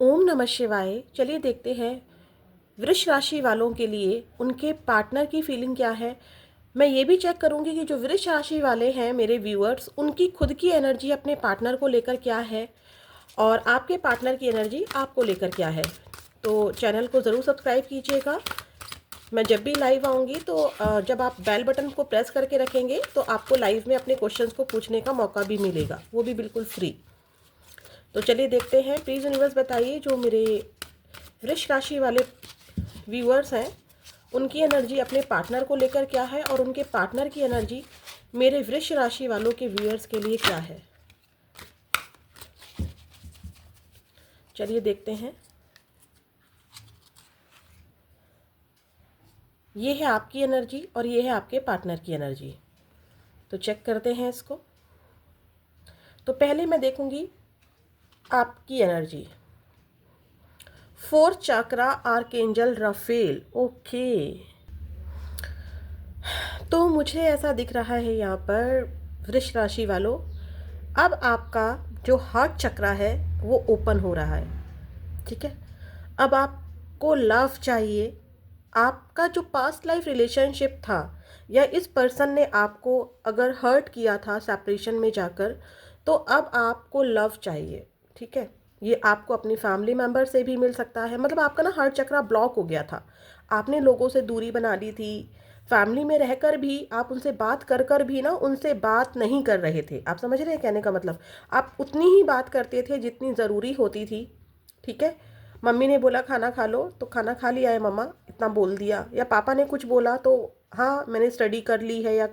ओम नमः शिवाय। चलिए देखते हैं वृष राशि वालों के लिए उनके पार्टनर की फीलिंग क्या है। मैं ये भी चेक करूंगी कि जो वृष राशि वाले हैं मेरे व्यूअर्स, उनकी खुद की एनर्जी अपने पार्टनर को लेकर क्या है और आपके पार्टनर की एनर्जी आपको लेकर क्या है। तो चैनल को ज़रूर सब्सक्राइब कीजिएगा। मैं जब भी लाइव आऊँगी तो जब आप बेल बटन को प्रेस करके रखेंगे तो आपको लाइव में अपने क्वेश्चंस को पूछने का मौका भी मिलेगा, वो भी बिल्कुल फ्री। तो चलिए देखते हैं। प्लीज़ यूनिवर्स बताइए जो मेरे वृष राशि वाले व्यूअर्स हैं उनकी एनर्जी अपने पार्टनर को लेकर क्या है और उनके पार्टनर की एनर्जी मेरे वृष राशि वालों के व्यूअर्स के लिए क्या है। चलिए देखते हैं। ये है आपकी एनर्जी और ये है आपके पार्टनर की एनर्जी। तो चेक करते हैं इसको। तो पहले मैं देखूंगी आपकी एनर्जी। फोर्थ चक्रा आर्कएंजल राफेल। ओके, तो मुझे ऐसा दिख रहा है यहाँ पर वृष राशि वालों, अब आपका जो हार्ट चक्रा है वो ओपन हो रहा है। ठीक है, अब आपको लव चाहिए। आपका जो पास्ट लाइफ रिलेशनशिप था या इस पर्सन ने आपको अगर हर्ट किया था सेपरेशन में जाकर, तो अब आपको लव चाहिए। ठीक है, ये आपको अपनी फैमिली मेम्बर से भी मिल सकता है। मतलब आपका ना हार्ट चक्रा ब्लॉक हो गया था, आपने लोगों से दूरी बना ली थी। फैमिली में रहकर भी आप उनसे बात कर कर भी ना उनसे बात नहीं कर रहे थे। आप समझ रहे हैं कहने का मतलब, आप उतनी ही बात करते थे जितनी ज़रूरी होती थी। ठीक है, मम्मी ने बोला खाना खा लो तो खाना खा लिया है मम्मा, इतना बोल दिया। या पापा ने कुछ बोला तो हाँ मैंने स्टडी कर ली है या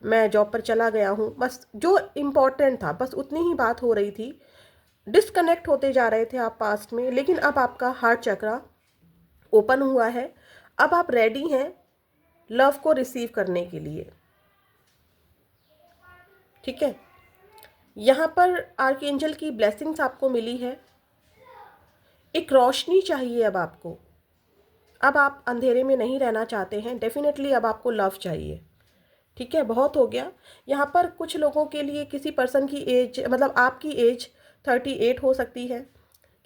मैं जॉब पर चला गया हूँ, बस जो इम्पोर्टेंट था बस उतनी ही बात हो रही थी। डिस्कनेक्ट होते जा रहे थे आप पास्ट में, लेकिन अब आपका हार्ट चक्रा ओपन हुआ है। अब आप रेडी हैं लव को रिसीव करने के लिए। ठीक है, यहाँ पर आर्कएंजल की ब्लेसिंग्स आपको मिली है। एक रोशनी चाहिए अब आपको। अब आप अंधेरे में नहीं रहना चाहते हैं, डेफिनेटली अब आपको लव चाहिए। ठीक है, बहुत हो गया। यहाँ पर कुछ लोगों के लिए किसी पर्सन की एज, मतलब आपकी एज 38 हो सकती है।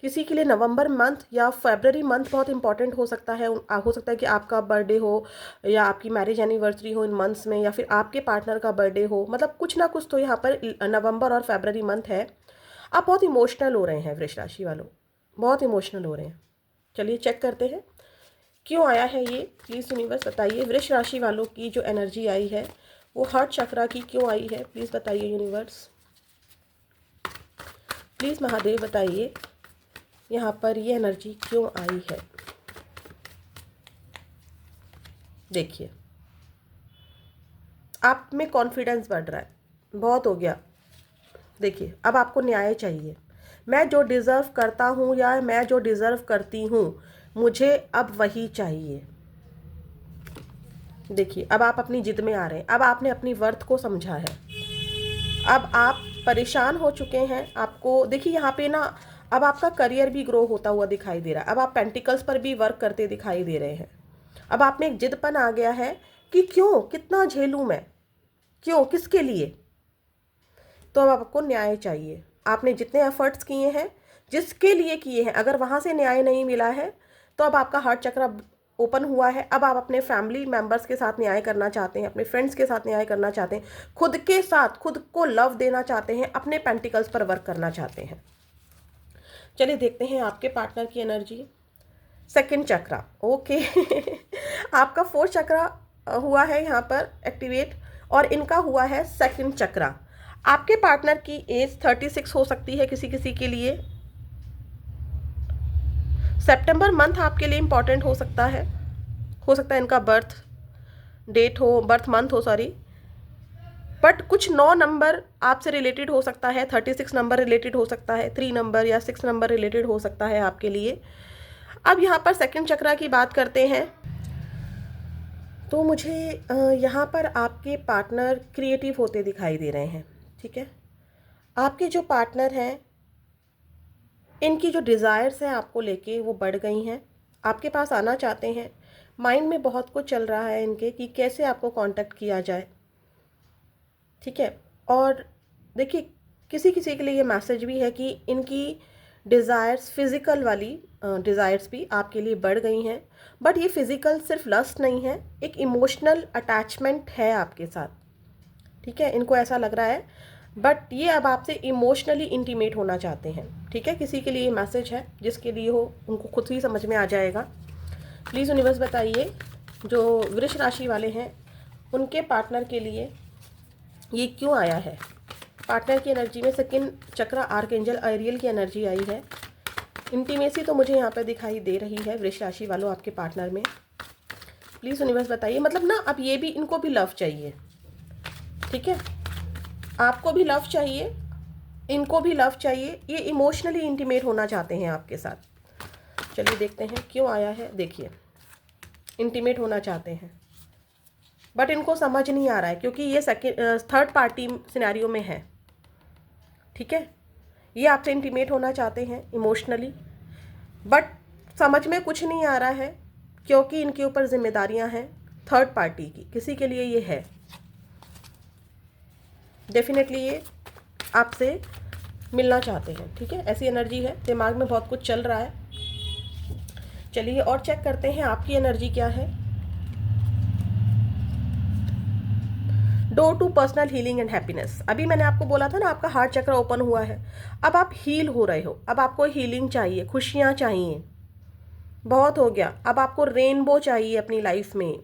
किसी के लिए नवंबर मंथ या फरवरी मंथ बहुत इंपॉर्टेंट हो सकता है। हो सकता है कि आपका बर्थडे हो या आपकी मैरिज एनिवर्सरी हो इन मंथ्स में, या फिर आपके पार्टनर का बर्थडे हो। मतलब कुछ ना कुछ तो यहाँ पर नवंबर और फरवरी मंथ है। आप बहुत इमोशनल हो रहे हैं वृष राशि वालों, बहुत इमोशनल हो रहे हैं। चलिए चेक करते हैं क्यों आया है ये। प्लीज़ यूनिवर्स बताइए वृष राशि वालों की जो एनर्जी आई है वो हार्ट चक्रा की क्यों आई है। प्लीज़ बताइए यूनिवर्स, प्लीज़ महादेव बताइए यहाँ पर ये एनर्जी क्यों आई है। देखिए आप में कॉन्फिडेंस बढ़ रहा है, बहुत हो गया। देखिए अब आपको न्याय चाहिए। मैं जो डिज़र्व करता हूँ या मैं जो डिज़र्व करती हूँ मुझे अब वही चाहिए। देखिए अब आप अपनी जिद में आ रहे हैं, अब आपने अपनी वर्थ को समझा है। अब आप परेशान हो चुके हैं। आपको देखिए यहाँ पे ना अब आपका करियर भी ग्रो होता हुआ दिखाई दे रहा है। अब आप पेंटिकल्स पर भी वर्क करते दिखाई दे रहे हैं। अब आप में एक जिदपन आ गया है कि क्यों, कितना झेलूं मैं, क्यों, किसके लिए। तो अब आपको न्याय चाहिए। आपने जितने एफर्ट्स किए हैं, जिसके लिए किए हैं, अगर वहाँ से न्याय नहीं मिला है तो अब आपका हार्ट चक्र ओपन हुआ है। अब आप अपने फैमिली मेंबर्स के साथ न्याय करना चाहते हैं, अपने फ्रेंड्स के साथ न्याय करना चाहते हैं, खुद के साथ खुद को लव देना चाहते हैं, अपने पेंटिकल्स पर वर्क करना चाहते हैं। चलिए देखते हैं आपके पार्टनर की एनर्जी। सेकंड चक्रा, ओके आपका फोर्थ चक्रा हुआ है यहाँ पर एक्टिवेट और इनका हुआ है सेकंड चक्रा। आपके पार्टनर की एज 36 हो सकती है किसी किसी के लिए। सितंबर मंथ आपके लिए इंपॉर्टेंट हो सकता है। हो सकता है इनका बर्थ डेट हो, बर्थ मंथ हो, सॉरी। बट कुछ 9 नंबर आपसे रिलेटेड हो सकता है, 36 नंबर रिलेटेड हो सकता है, 3 नंबर या 6 नंबर रिलेटेड हो सकता है आपके लिए। अब यहाँ पर सेकंड चक्रा की बात करते हैं तो मुझे यहाँ पर आपके पार्टनर क्रिएटिव होते दिखाई दे रहे हैं। ठीक है, आपके जो पार्टनर हैं इनकी जो डिज़ायर्स हैं आपको लेके वो बढ़ गई हैं। आपके पास आना चाहते हैं, माइंड में बहुत कुछ चल रहा है इनके कि कैसे आपको कांटेक्ट किया जाए। ठीक है, और देखिए किसी किसी के लिए ये मैसेज भी है कि इनकी डिज़ायर्स, फिज़िकल वाली डिज़ायर्स भी आपके लिए बढ़ गई हैं। बट ये फिज़िकल सिर्फ लस्ट नहीं है, एक इमोशनल अटैचमेंट है आपके साथ, ठीक है। इनको ऐसा लग रहा है, बट ये अब आपसे इमोशनली इंटीमेट होना चाहते हैं, ठीक है। किसी के लिए मैसेज है, जिसके लिए हो उनको खुद ही समझ में आ जाएगा। प्लीज़ यूनिवर्स बताइए, जो वृष राशि वाले हैं उनके पार्टनर के लिए ये क्यों आया है। पार्टनर की एनर्जी में सेकंड चक्र आर्कएंजल एरियल की एनर्जी आई है। इंटीमेसी तो मुझे यहाँ पर दिखाई दे रही है वृष राशि वालों आपके पार्टनर में। प्लीज़ यूनिवर्स बताइए, मतलब ना अब ये भी, इनको भी लव चाहिए, ठीक है। आपको भी लव चाहिए, इनको भी लव चाहिए, ये इमोशनली इंटीमेट होना चाहते हैं आपके साथ। चलिए देखते हैं क्यों आया है। देखिए, इंटीमेट होना चाहते हैं बट इनको समझ नहीं आ रहा है, क्योंकि ये थर्ड पार्टी सिनेरियो में है, ठीक है। ये आपसे इंटीमेट होना चाहते हैं इमोशनली, बट समझ में कुछ नहीं आ रहा है, क्योंकि इनके ऊपर जिम्मेदारियां हैं थर्ड पार्टी की, किसी के लिए ये है। डेफिनेटली ये आपसे मिलना चाहते हैं, ठीक है। ऐसी एनर्जी है, दिमाग में बहुत कुछ चल रहा है। चलिए और चेक करते हैं आपकी एनर्जी क्या है। Door to personal healing and happiness. अभी मैंने आपको बोला था ना, आपका हार्ट चक्र ओपन हुआ है, अब आप हील हो रहे हो, अब आपको हीलिंग चाहिए, खुशियाँ चाहिए, बहुत हो गया। अब आपको रेनबो चाहिए अपनी लाइफ में,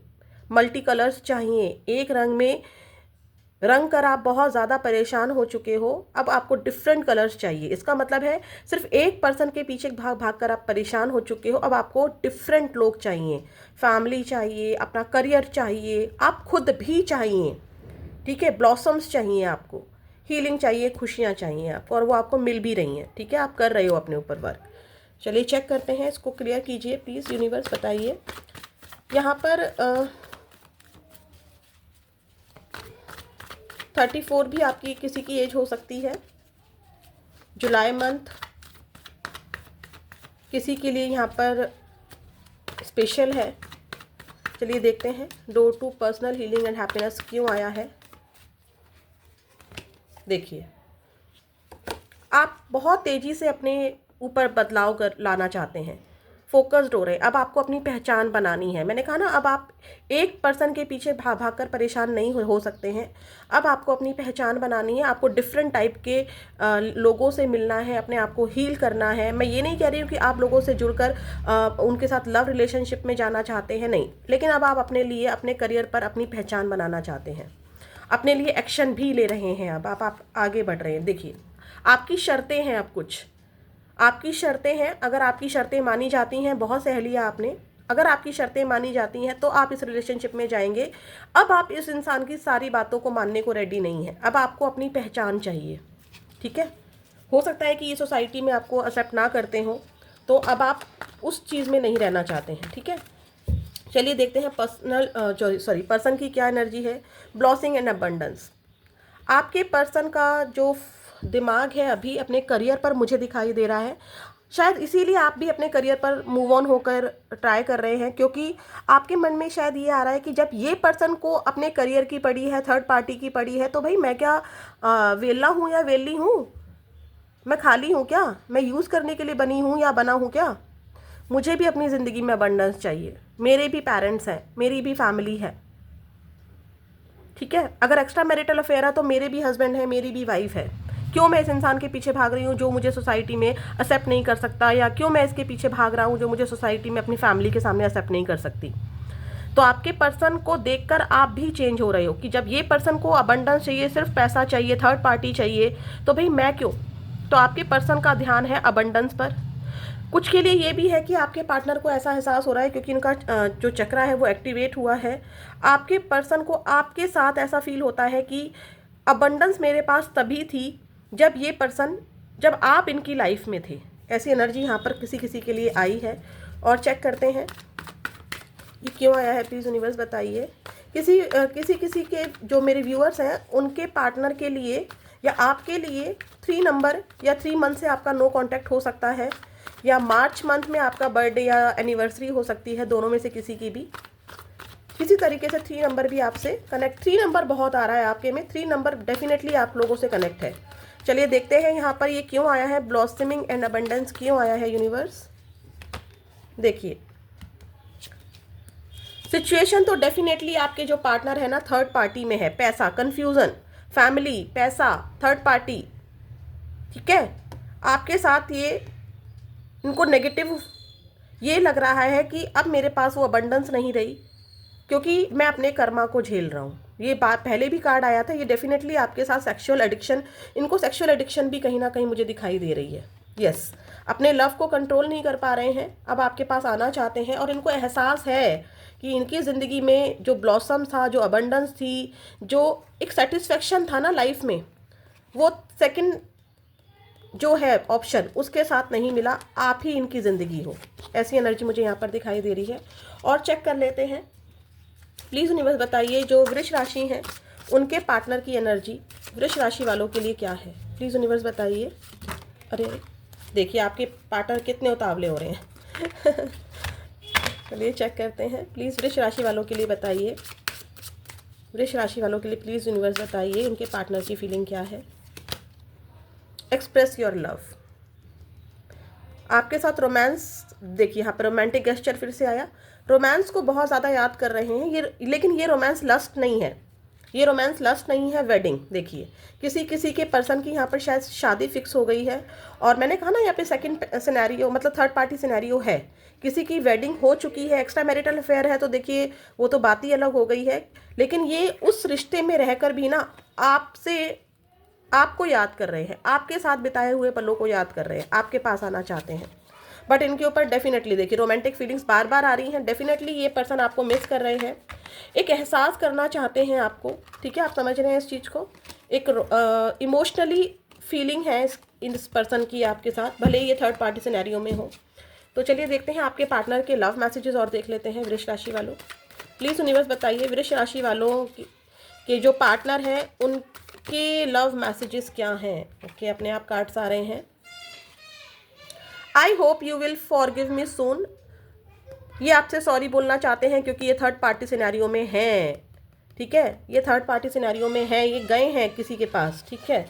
मल्टी कलर्स चाहिए, एक रंग में रंग कर आप बहुत ज़्यादा परेशान हो चुके हो, अब आपको डिफरेंट कलर्स चाहिए। इसका मतलब है सिर्फ एक पर्सन के पीछे भाग भाग कर आप परेशान हो चुके हो, अब आपको डिफरेंट लोग चाहिए, फैमिली चाहिए, अपना करियर चाहिए, आप खुद भी चाहिए, ठीक है। ब्लॉसम्स चाहिए आपको, हीलिंग चाहिए, खुशियाँ चाहिए आपको, और वो आपको मिल भी रही हैं, ठीक है। आप कर रहे हो अपने ऊपर वर्क। चलिए चेक करते हैं, इसको क्लियर कीजिए प्लीज़ यूनिवर्स बताइए। यहाँ पर 34 भी आपकी किसी की एज हो सकती है। जुलाई मंथ किसी के लिए यहाँ पर स्पेशल है। चलिए देखते हैं, door to personal healing and happiness क्यों आया है। देखिए, आप बहुत तेज़ी से अपने ऊपर बदलाव कर लाना चाहते हैं, फोकस्ड हो रहे हैं। अब आपको अपनी पहचान बनानी है। मैंने कहा ना, अब आप एक पर्सन के पीछे भाग भाग कर परेशान नहीं हो सकते हैं। अब आपको अपनी पहचान बनानी है, आपको डिफरेंट टाइप के लोगों से मिलना है, अपने आप को हील करना है। मैं ये नहीं कह रही हूँ कि आप लोगों से जुड़कर उनके साथ लव रिलेशनशिप में जाना चाहते हैं, नहीं। लेकिन अब आप अपने लिए, अपने करियर पर अपनी पहचान बनाना चाहते हैं, अपने लिए एक्शन भी ले रहे हैं। अब आप आगे बढ़ रहे हैं। देखिए, आपकी शर्तें हैं, अब कुछ आपकी शर्तें हैं। अगर आपकी शर्तें मानी जाती हैं, बहुत सह लिया आपने, अगर आपकी शर्तें मानी जाती हैं तो आप इस रिलेशनशिप में जाएंगे। अब आप इस इंसान की सारी बातों को मानने को रेडी नहीं है, अब आपको अपनी पहचान चाहिए, ठीक है। हो सकता है कि ये सोसाइटी में आपको एक्सेप्ट ना करते हो, तो अब आप उस चीज़ में नहीं रहना चाहते हैं, ठीक है। चलिए देखते हैं पर्सन की क्या एनर्जी है। ब्लॉसिंग एंड अबंडेंस। आपके पर्सन का जो दिमाग है अभी अपने करियर पर मुझे दिखाई दे रहा है, शायद इसीलिए आप भी अपने करियर पर मूव ऑन होकर ट्राई कर रहे हैं, क्योंकि आपके मन में शायद ये आ रहा है कि जब ये पर्सन को अपने करियर की पड़ी है, थर्ड पार्टी की पड़ी है, तो भाई मैं क्या वेला हूँ या वेली हूँ, मैं खाली हूँ क्या, मैं यूज़ करने के लिए बनी हूँ या बना हूँ क्या। मुझे भी अपनी ज़िंदगी में अबंडेंस चाहिए, मेरे भी पेरेंट्स हैं, मेरी भी फैमिली है, ठीक है। अगर एक्स्ट्रा मैरिटल अफेयर है तो मेरे भी हस्बैंड है, मेरी भी वाइफ है। क्यों मैं इस इंसान के पीछे भाग रही हूँ जो मुझे सोसाइटी में एक्सेप्ट नहीं कर सकता, या क्यों मैं इसके पीछे भाग रहा हूँ जो मुझे सोसाइटी में अपनी फैमिली के सामने एक्सेप्ट नहीं कर सकती। तो आपके पर्सन को देखकर आप भी चेंज हो रहे हो कि जब ये पर्सन को अबंडेंस चाहिए, सिर्फ पैसा चाहिए, थर्ड पार्टी चाहिए, तो भाई मैं क्यों। तो आपके पर्सन का ध्यान है अबंडेंस पर। कुछ के लिए ये भी है कि आपके पार्टनर को ऐसा एहसास हो रहा है, क्योंकि इनका जो चक्रा है वो एक्टिवेट हुआ है। आपके पर्सन को आपके साथ ऐसा फील होता है कि अबंडेंस मेरे पास तभी थी जब आप इनकी लाइफ में थे। ऐसी एनर्जी यहाँ पर किसी किसी के लिए आई है। और चेक करते हैं ये क्यों आया है, प्लीज़ यूनिवर्स बताइए। किसी के जो मेरे व्यूअर्स हैं उनके पार्टनर के लिए या आपके लिए 3 नंबर या 3 मंथ से आपका नो कांटेक्ट हो सकता है, या मार्च मंथ में आपका बर्थडे या एनिवर्सरी हो सकती है, दोनों में से किसी की भी। किसी तरीके से 3 नंबर भी आपसे कनेक्ट, 3 नंबर बहुत आ रहा है आपके में, 3 नंबर डेफिनेटली आप लोगों से कनेक्ट है। चलिए देखते हैं यहाँ पर ये क्यों आया है, ब्लॉसमिंग एंड अबंडेंस क्यों आया है यूनिवर्स। देखिए सिचुएशन तो डेफिनेटली आपके जो पार्टनर है ना थर्ड पार्टी में है, पैसा, कंफ्यूजन, फैमिली, पैसा, थर्ड पार्टी, ठीक है। आपके साथ ये इनको नेगेटिव ये लग रहा है कि अब मेरे पास वो अबंडेंस नहीं रही क्योंकि मैं अपने कर्मा को झेल रहा हूँ। ये बात पहले भी कार्ड आया था, ये डेफिनेटली आपके साथ सेक्सुअल एडिक्शन, इनको सेक्सुअल एडिक्शन भी कहीं ना कहीं मुझे दिखाई दे रही है। यस, अपने लव को कंट्रोल नहीं कर पा रहे हैं, अब आपके पास आना चाहते हैं और इनको एहसास है कि इनकी ज़िंदगी में जो ब्लॉसम था, जो अबंडेंस थी, जो एक सेटिस्फेक्शन था ना लाइफ में, वो सेकंड जो है ऑप्शन उसके साथ नहीं मिला। आप ही इनकी ज़िंदगी हो, ऐसी एनर्जी मुझे यहाँ पर दिखाई दे रही है। और चेक कर लेते हैं, प्लीज़ यूनिवर्स बताइए जो वृष राशि हैं उनके पार्टनर की एनर्जी वृष राशि वालों के लिए क्या है। प्लीज़ यूनिवर्स बताइए। अरे देखिए आपके पार्टनर कितने उतावले हो रहे हैं। चलिए चेक करते हैं, प्लीज़ वृष राशि वालों के लिए बताइए, वृष राशि वालों के लिए प्लीज़ यूनिवर्स बताइए उनके पार्टनर की फीलिंग क्या है। Express your love. आपके साथ रोमांस, देखिए यहाँ पर रोमांटिक गेस्चर फिर से आया, रोमांस को बहुत ज़्यादा याद कर रहे हैं ये, लेकिन ये रोमांस लस्ट नहीं है, ये रोमांस लस्ट नहीं है, वेडिंग। देखिए किसी के पर्सन की यहाँ पर शायद शादी फिक्स हो गई है और मैंने कहा ना यहाँ पे सेकंड सिनेरियो मतलब थर्ड पार्टी सिनेरियो है, किसी की वेडिंग हो चुकी है, एक्स्ट्रा मैरिटल अफेयर है, तो देखिए वो तो बात ही अलग हो गई है। लेकिन ये उस रिश्ते में रहकर भी ना आपको याद कर रहे हैं, आपके साथ बिताए हुए पलों को याद कर रहे हैं, आपके पास आना चाहते हैं। बट इनके ऊपर डेफिनेटली देखिए रोमांटिक फीलिंग्स बार बार आ रही हैं, डेफिनेटली ये पर्सन आपको मिस कर रहे हैं, एक एहसास करना चाहते हैं आपको, ठीक है, आप समझ रहे हैं इस चीज़ को, एक इमोशनली फीलिंग है इस पर्सन की आपके साथ, भले ये थर्ड पार्टी सिनेरियो में हो। तो चलिए देखते हैं आपके पार्टनर के लव मैसेजेस और देख लेते हैं वृष राशि वालों। प्लीज़ यूनिवर्स बताइए वृष राशि वालों के जो पार्टनर हैं उनके लव मैसेजेस क्या हैं। ओके, अपने आप कार्ड्स आ रहे हैं। I hope you will forgive me soon. ये आपसे सॉरी बोलना चाहते हैं क्योंकि ये थर्ड पार्टी सिनेरियो में हैं, ठीक है, ये थर्ड पार्टी सिनेरियो में है, ये गए हैं किसी के पास, ठीक है।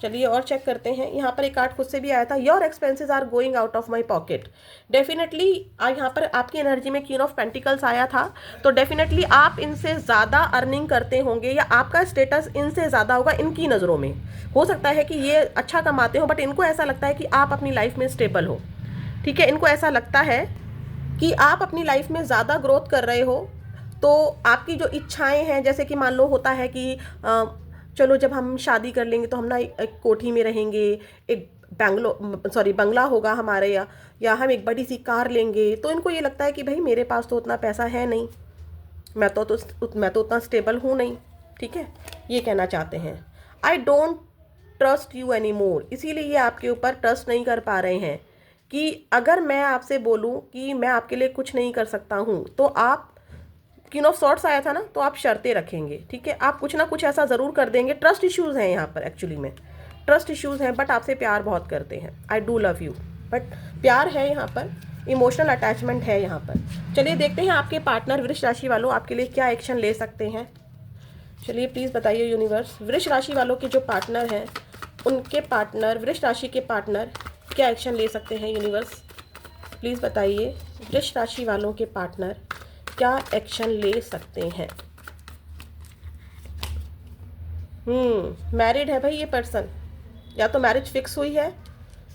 चलिए और चेक करते हैं, यहाँ पर एक कार्ड खुद से भी आया था, your expenses are going out of my pocket. Definitely यहाँ पर आपकी एनर्जी में क्वीन ऑफ पेंटिकल्स आया था, तो डेफिनेटली आप इनसे ज़्यादा अर्निंग करते होंगे या आपका स्टेटस इनसे ज़्यादा होगा इनकी नज़रों में। हो सकता है कि ये अच्छा कमाते हो बट इनको ऐसा लगता है कि आप अपनी लाइफ में स्टेबल हो, ठीक है, इनको ऐसा लगता है कि आप अपनी लाइफ में ज़्यादा ग्रोथ कर रहे हो, तो आपकी जो इच्छाएं हैं, जैसे कि मान लो होता है कि चलो जब हम शादी कर लेंगे तो हम ना एक कोठी में रहेंगे, एक बंगला होगा हमारे, या हम एक बड़ी सी कार लेंगे, तो इनको ये लगता है कि भाई मेरे पास तो उतना पैसा है नहीं, मैं तो उतना स्टेबल हूँ नहीं, ठीक है, ये कहना चाहते हैं। I don't trust you any more, इसीलिए ये आपके ऊपर ट्रस्ट नहीं कर पा रहे हैं कि अगर मैं आपसे बोलूँ कि मैं आपके लिए कुछ नहीं कर सकता हूँ तो आप, क्वीन ऑफ सॉर्ड्स आया था ना, तो आप शर्तें रखेंगे, ठीक है, आप कुछ ना कुछ ऐसा ज़रूर कर देंगे। ट्रस्ट इश्यूज़ हैं यहाँ पर, एक्चुअली में ट्रस्ट इश्यूज़ हैं, बट आपसे प्यार बहुत करते हैं। I do love you, but प्यार है यहाँ पर, इमोशनल अटैचमेंट है यहाँ पर। चलिए देखते हैं आपके पार्टनर वृष राशि वालों आपके लिए क्या एक्शन ले सकते हैं। चलिए प्लीज़ बताइए यूनिवर्स, वृष राशि वालों के जो पार्टनर हैं उनके पार्टनर, वृष राशि के पार्टनर क्या एक्शन ले सकते हैं। यूनिवर्स प्लीज़ बताइए वृष राशि वालों के पार्टनर क्या एक्शन ले सकते हैं। मैरिड है भाई ये पर्सन, या तो मैरिज फिक्स हुई है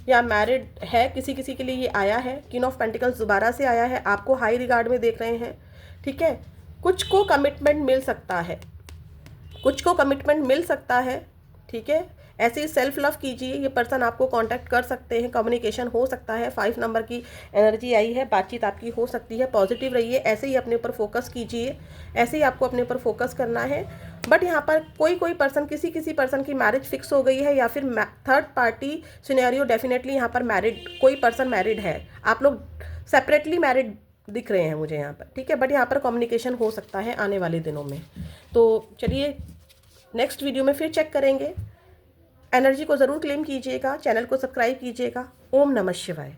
या मैरिड है, किसी किसी के लिए ये आया है। क्वीन ऑफ पेंटिकल्स दोबारा से आया है, आपको हाई रिगार्ड में देख रहे हैं, ठीक है, कुछ को कमिटमेंट मिल सकता है, कुछ को कमिटमेंट मिल सकता है, ठीक है। ऐसे ही सेल्फ लव कीजिए, ये पर्सन आपको कांटेक्ट कर सकते हैं, कम्युनिकेशन हो सकता है। 5 नंबर की एनर्जी आई है, बातचीत आपकी हो सकती है, पॉजिटिव रहिए, ऐसे ही अपने ऊपर फोकस कीजिए, ऐसे ही आपको अपने ऊपर फोकस करना है। बट यहाँ पर कोई पर्सन, किसी पर्सन की मैरिज फिक्स हो गई है या फिर थर्ड पार्टी सिनेरियो, डेफिनेटली यहाँ पर मैरिड, कोई पर्सन मैरिड है, आप लोग सेपरेटली मैरिड दिख रहे हैं मुझे यहाँ पर, ठीक है, बट यहाँ पर कम्युनिकेशन हो सकता है आने वाले दिनों में। तो चलिए नेक्स्ट वीडियो में फिर चेक करेंगे। एनर्जी को ज़रूर क्लेम कीजिएगा, चैनल को सब्सक्राइब कीजिएगा। ओम नमः शिवाय।